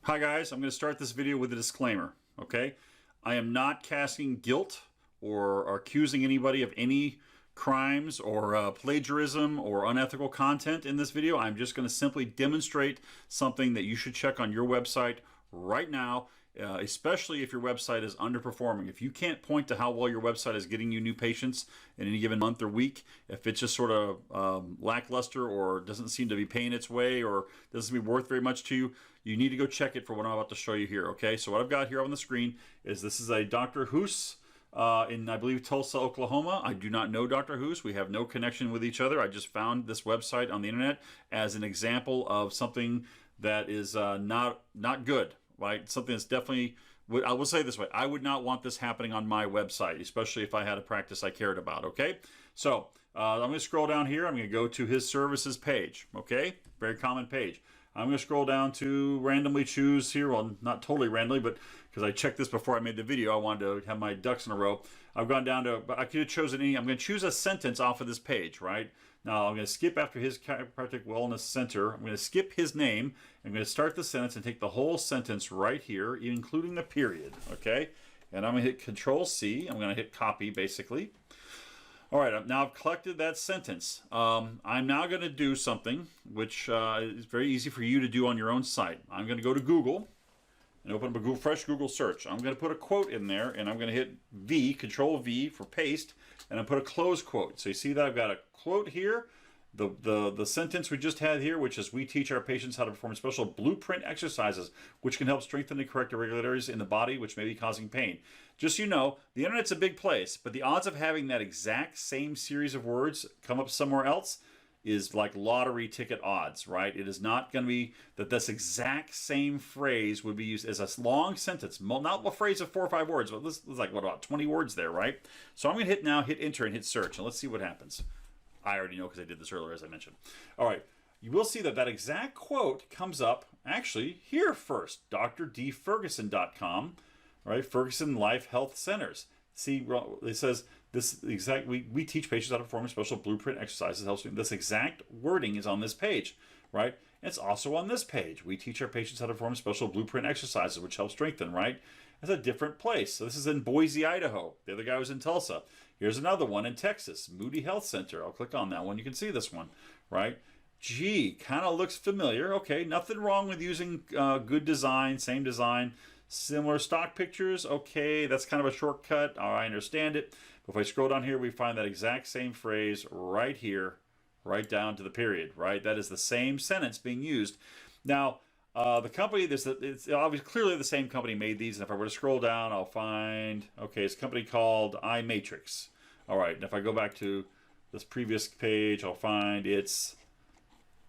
Hi guys, I'm going to start this video with a disclaimer, okay? I am not casting guilt or accusing anybody of any crimes or plagiarism or unethical content in this video. I'm just going to simply demonstrate something that you should check on your website right now, especially if your website is underperforming. If you can't point to how well your website is getting you new patients in any given month or week, if it's just sort of lackluster or doesn't seem to be paying its way or doesn't be worth very much to you, you need to go check it for what I'm about to show you here, okay? So what I've got here on the screen is this is a Dr. Hoos in, I believe, Tulsa, Oklahoma. I do not know Dr. Hoos. We have no connection with each other. I just found this website on the internet as an example of something that is not good, right? Something that's definitely, I will say this way, I would not want this happening on my website, especially if I had a practice I cared about, okay? So I'm going to scroll down here. I'm going to go to his services page, okay? Very common page. I'm going to scroll down to randomly choose here. Well, not totally randomly, but because I checked this before I made the video, I wanted to have my ducks in a row. I've gone down to, I could have chosen any. I'm going to choose a sentence off of this page, right? Now, I'm going to skip after his chiropractic wellness center. I'm going to skip his name. I'm going to start the sentence and take the whole sentence right here, including the period, okay? And I'm going to hit Control-C. I'm going to hit copy, basically. All right, now I've collected that sentence. I'm now going to do something which is very easy for you to do on your own site. I'm going to go to Google and open up a fresh Google search. I'm going to put a quote in there, and I'm going to hit V, Control V for paste, and I put a close quote. So you see that I've got a quote here, the sentence we just had here, which is, we teach our patients how to perform special blueprint exercises, which can help strengthen and correct irregularities in the body, which may be causing pain. Just so you know, the internet's a big place, but the odds of having that exact same series of words come up somewhere else is like lottery ticket odds, right? It is not going to be that this exact same phrase would be used as a long sentence, not a phrase of 4 or 5 words, but this is like, what, about 20 words there, right? So I'm going to hit enter and hit search, and let's see what happens. I already know because I did this earlier, as I mentioned. All right, you will see that that exact quote comes up actually here first, drdferguson.com, right? Ferguson Life Health Centers. See, it says this exact, we teach patients how to perform special blueprint exercises. Helps me. This exact wording is on this page, right? And it's also on this page. We teach our patients how to perform special blueprint exercises, which help strengthen, right? It's a different place. So this is in Boise, Idaho. The other guy was in Tulsa. Here's another one in Texas, Moody Health Center. I'll click on that one. You can see this one, right? Gee, kind of looks familiar. Okay, nothing wrong with using good design, same design, similar stock pictures. Okay, that's kind of a shortcut. I understand it. But if I scroll down here, we find that exact same phrase right here, right down to the period, right? That is the same sentence being used. Now, the company, it's obviously clearly the same company made these. And if I were to scroll down, I'll find, okay, it's a company called iMatrix. All right, and if I go back to this previous page, I'll find it's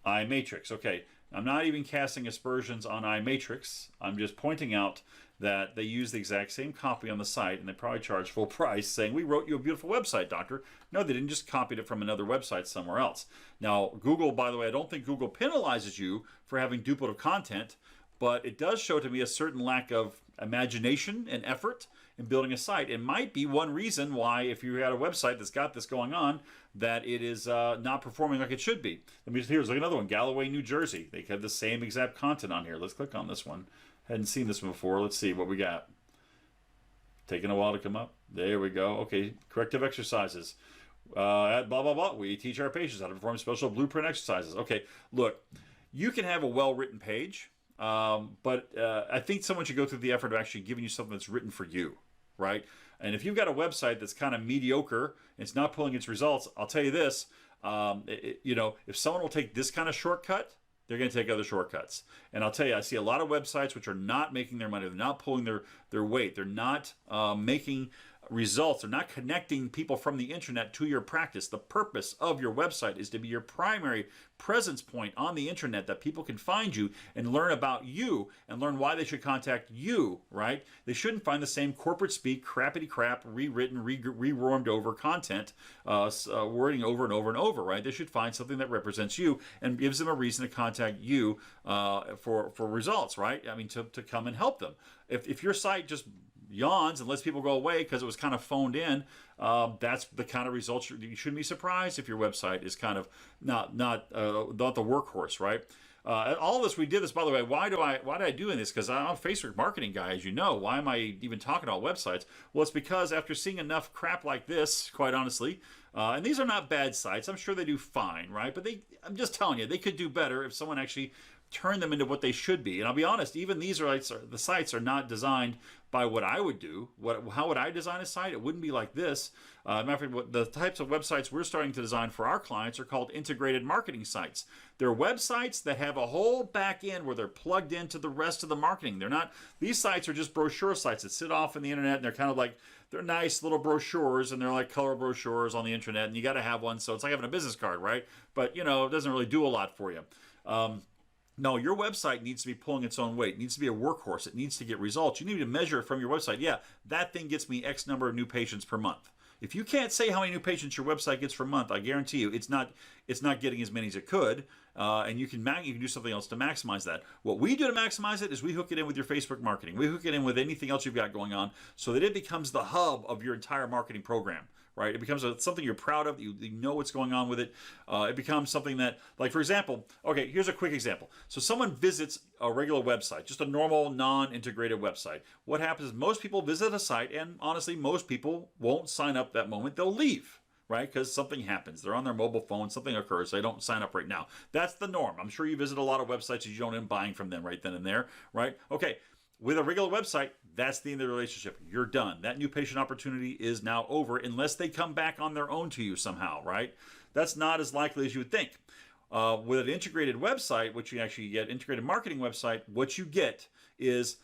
iMatrix. Okay, I'm not even casting aspersions on iMatrix. I'm just pointing out that they use the exact same copy on the site, and they probably charge full price, saying, we wrote you a beautiful website, doctor. No, they didn't, just copied it from another website somewhere else. Now, Google, by the way, I don't think Google penalizes you for having duplicative content, but it does show to me a certain lack of imagination and effort in building a site. It might be one reason why, if you had a website that's got this going on, that it is not performing like it should be. Here's like another one, Galloway, New Jersey. They have the same exact content on here. Let's click on this one. Hadn't seen this one before. Let's see what we got. Taking a while to come up. There we go. Okay, corrective exercises. At blah, blah, blah, we teach our patients how to perform special blueprint exercises. Okay, look, you can have a well-written page, but I think someone should go through the effort of actually giving you something that's written for you, right? And if you've got a website that's kind of mediocre, it's not pulling its results, I'll tell you this, you know, if someone will take this kind of shortcut, they're going to take other shortcuts. And I'll tell you, I see a lot of websites which are not making their money. They're not pulling their weight. They're not making results. They're not connecting people from the internet to your practice. The purpose of your website is to be your primary presence point on the internet, that people can find you and learn about you and learn why they should contact you, right? They shouldn't find the same corporate speak, crappity crap, rewritten, rewormed over content, wording over and over and over, right? They should find something that represents you and gives them a reason to contact you for results, right? I mean, to come and help them. If your site just yawns and lets people go away because it was kind of phoned in, that's the kind of results you shouldn't be surprised if your website is kind of not the workhorse, right? All of this, we did this, by the way. Why did I do this? Because I'm a Facebook marketing guy, as you know. Why am I even talking about websites? Well, it's because after seeing enough crap like this, quite honestly, and these are not bad sites. I'm sure they do fine, right? But I'm just telling you, they could do better if someone actually turn them into what they should be. And I'll be honest, even the sites are not designed by what I would do. How would I design a site? It wouldn't be like this. Matter of fact, the types of websites we're starting to design for our clients are called integrated marketing sites. They're websites that have a whole back end where they're plugged into the rest of the marketing. They're not, these sites are just brochure sites that sit off in the internet, and they're kind of like, they're nice little brochures, and they're like color brochures on the internet, and you got to have one, so it's like having a business card, right? But, it doesn't really do a lot for you. No, your website needs to be pulling its own weight. It needs to be a workhorse. It needs to get results. You need to measure it from your website. Yeah, that thing gets me X number of new patients per month. If you can't say how many new patients your website gets per month, I guarantee you it's not getting as many as it could. And you can do something else to maximize that. What we do to maximize it is we hook it in with your Facebook marketing. We hook it in with anything else you've got going on so that it becomes the hub of your entire marketing program. Right? It becomes something you're proud of. You know what's going on with it. It becomes something that, like, for example, okay, here's a quick example. So someone visits a regular website, just a normal non-integrated website. What happens is most people visit a site, and honestly, most people won't sign up that moment. They'll leave, right? Because something happens. They're on their mobile phone. Something occurs. They don't sign up right now. That's the norm. I'm sure you visit a lot of websites and you don't end up buying from them right then and there, right? Okay. With a regular website, that's the end of the relationship. You're done. That new patient opportunity is now over unless they come back on their own to you somehow, right? That's not as likely as you would think. With an integrated website, what you actually get, integrated marketing website, what you get is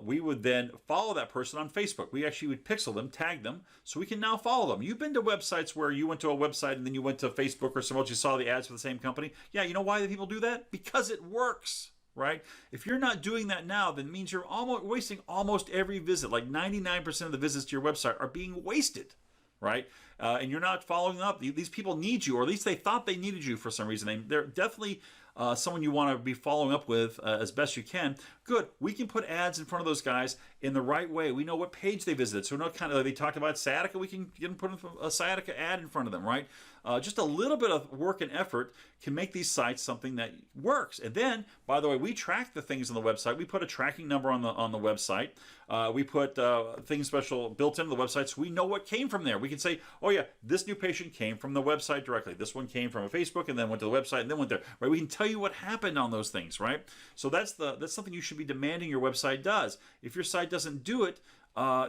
we would then follow that person on Facebook. We actually would pixel them, tag them, so we can now follow them. You've been to websites where you went to a website and then you went to Facebook or somewhere else, you saw the ads for the same company. Yeah, you know why the people do that? Because it works. Right? If you're not doing that now, then it means you're wasting almost every visit. Like 99% of the visits to your website are being wasted, right? And you're not following up. These people need you, or at least they thought they needed you for some reason. They're definitely someone you want to be following up with as best you can. Good. We can put ads in front of those guys in the right way. We know what page they visited. So they talked about sciatica. We can get them put a sciatica ad in front of them, right? Just a little bit of work and effort can make these sites something that works. And then, by the way, we track the things on the website. We put a tracking number on the website. We put things special built into the website so we know what came from there. We can say, oh yeah, this new patient came from the website directly. This one came from a Facebook and then went to the website and then went there. Right? We can tell you what happened on those things, right? So that's something you should be demanding your website does. If your site doesn't do it,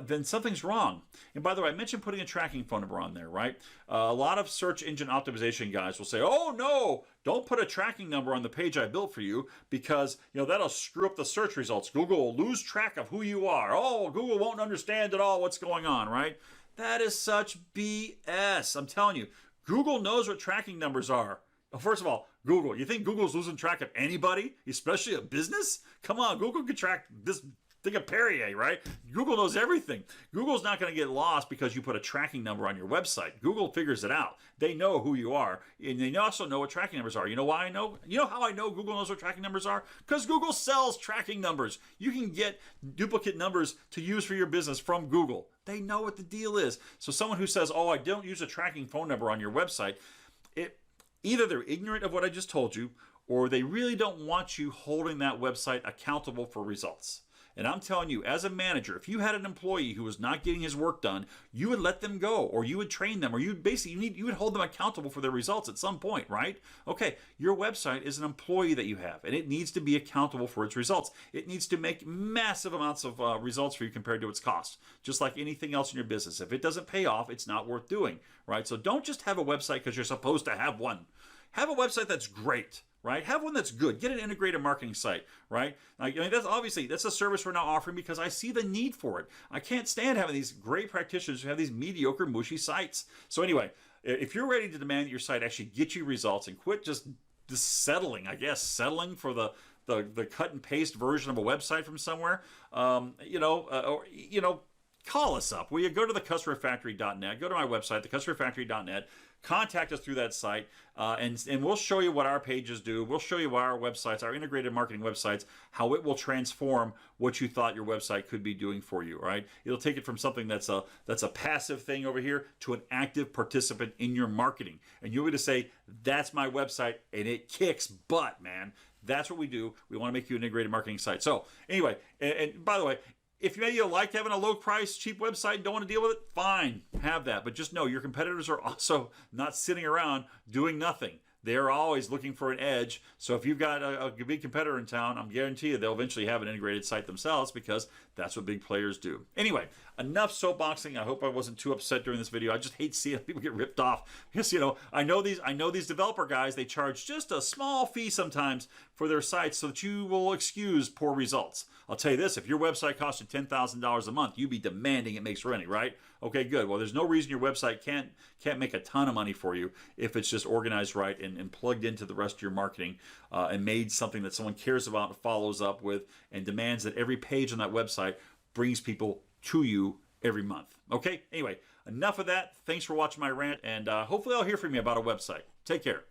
then something's wrong. And by the way, I mentioned putting a tracking phone number on there, right? A lot of search engine optimization guys will say, oh no, don't put a tracking number on the page I built for you because that'll screw up the search results. Google will lose track of who you are. Oh, Google won't understand at all what's going on, right? That is such BS. I'm telling you, Google knows what tracking numbers are. First of all, Google. You think Google's losing track of anybody, especially a business? Come on, Google can track this. Think of Perrier, right? Google knows everything. Google's not going to get lost because you put a tracking number on your website. Google figures it out. They know who you are, and they also know what tracking numbers are. You know why I know? You know how I know Google knows what tracking numbers are? Because Google sells tracking numbers. You can get duplicate numbers to use for your business from Google. They know what the deal is. So someone who says, oh, I don't use a tracking phone number on your website, either they're ignorant of what I just told you, or they really don't want you holding that website accountable for results. And I'm telling you, as a manager, if you had an employee who was not getting his work done, you would let them go, or you would train them, or you would hold them accountable for their results at some point, right? Okay, your website is an employee that you have, and it needs to be accountable for its results. It needs to make massive amounts of results for you compared to its cost, just like anything else in your business. If it doesn't pay off, it's not worth doing, right? So don't just have a website because you're supposed to have one. Have a website that's great. Right? Have one that's good. Get an integrated marketing site, right? That's a service we're now offering because I see the need for it. I can't stand having these great practitioners who have these mediocre, mushy sites. So anyway, if you're ready to demand that your site actually get you results and quit just settling for the cut and paste version of a website from somewhere, call us up. Will you go to thecustomerfactory.net? Go to my website, thecustomerfactory.net. contact us through that site, and we'll show you what our pages do. We'll show you why our websites, our integrated marketing websites, how it will transform what you thought your website could be doing for you. Right? It'll take it from something that's a passive thing over here to an active participant in your marketing, and you'll be able to say, "That's my website, and it kicks butt, man." That's what we do. We want to make you an integrated marketing site. So anyway, and by the way, if you like having a low price, cheap website, don't want to deal with it, fine, have that. But just know your competitors are also not sitting around doing nothing. They're always looking for an edge. So if you've got a big competitor in town, I'm guarantee you they'll eventually have an integrated site themselves, because that's what big players do. Anyway, enough soapboxing. I hope I wasn't too upset during this video. I just hate seeing people get ripped off, because I know these developer guys, they charge just a small fee sometimes for their sites so that you will excuse poor results. I'll tell you this, if your website costs you $10,000 a month, you'd be demanding it makes money, right? Okay, good. Well, there's no reason your website can't make a ton of money for you if it's just organized right and plugged into the rest of your marketing, and made something that someone cares about and follows up with and demands that every page on that website brings people to you every month. Okay, anyway, enough of that. Thanks for watching my rant, and hopefully I'll hear from you about a website. Take care.